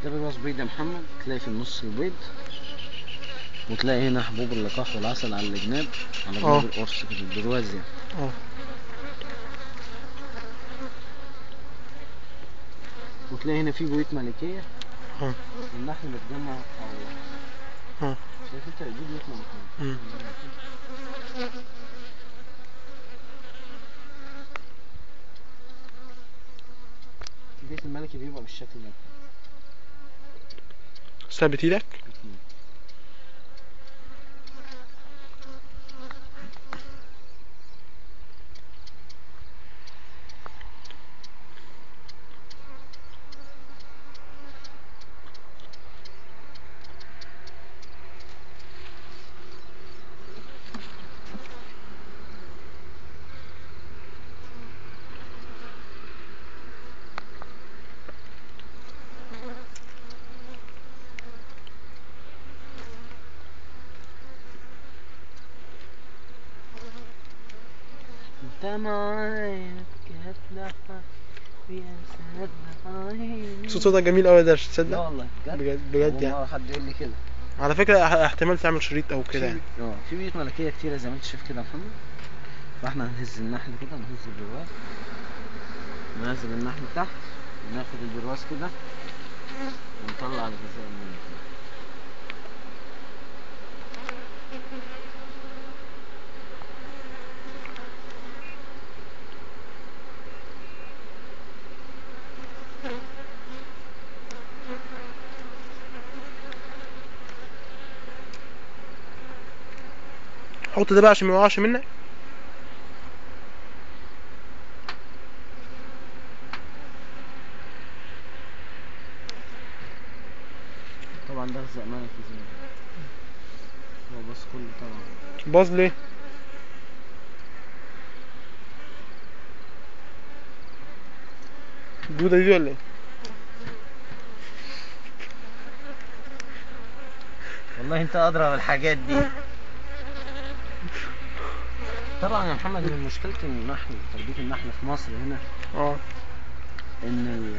ده برواز بيض يا محمد، تلاقي في النص البيض، وتلاقي هنا حبوب اللقاح والعسل على الجناب، على جناب القرص كده، البرواز يعني. وتلاقي هنا في بيوت ملكية، والنحل متجمع حواليها. شايف انت دي بيوت ملكية. البيت الملكي بيبقى بالشكل ده. ثابت ايدك. انت معايا كهتلحق ويا سهل. صوتك جميل قوي ده، تصدق؟ لا والله بجد يعني. يعني. حد يقول لي كده. على فكرة احتمال تعمل شريط او كده يعني. في بيوت ملكية كتيرة زي ما انت شايف كده يا محمد. فاحنا هنهز النحل كده، نهز البرواز، ننزل النحل تحت، وناخد البرواز كده ونطلع الغذاء منه. حط ده بقى عشان ما يوقعش منك. طبعا ده غذاء ملكي زي ما هو، بس كله طبعا. باظ ليه؟ الدودة دي ولا ايه؟ والله انت ادرى بالحاجات دي. طبعا يا محمد، من مشكلة النحل، تربية النحل في مصر هنا، ان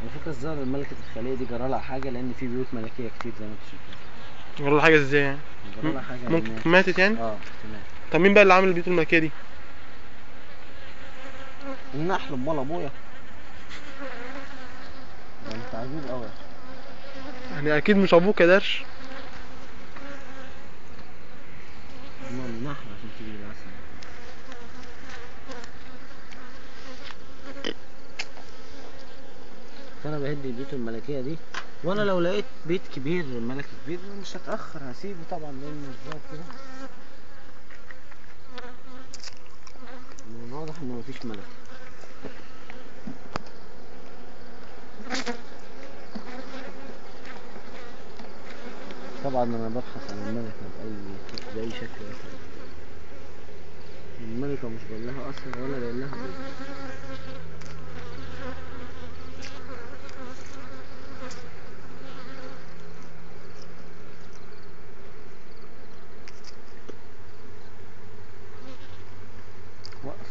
على فكرة الزهرة ملكة الخلية دي جرالها حاجة، لان في بيوت ملكية كتير زي ما انت شايف. جرالها حاجة ازاي يعني؟ جرالها حاجة ممكن ماتت يعني؟ تمام. طب مين بقى اللي عامل البيوت الملكية دي؟ النحل امال ابويا. ده انت عجيب قوي. يعني اكيد مش ابوك يا درش. امال النحل عشان تجيب العسل. فانا بهدي البيوت الملكية دي، وانا لو لقيت بيت كبير ملكي كبير مش هتأخر، هسيبه طبعا، لان الظاهر كده من الواضح ان مفيش ملك. طبعا انا ببحث عن الملكة بأي شكل مثلا. الملكة مش باين لها اثر ولا باين لها بيض. وقف.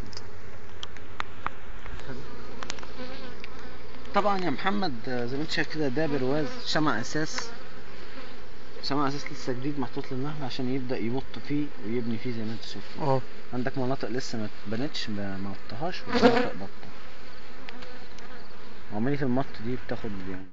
طبعا يا محمد زي ما انت شايف كده، ده برواز شمع اساس لسه جديد محطوط للنحل عشان يبدأ يمط فيه ويبني فيه زي ما انت شايف كده. عندك مناطق لسه ما اتبنتش ما وطهاش، ومناطق بطة. عملية المط دي بتاخد يعني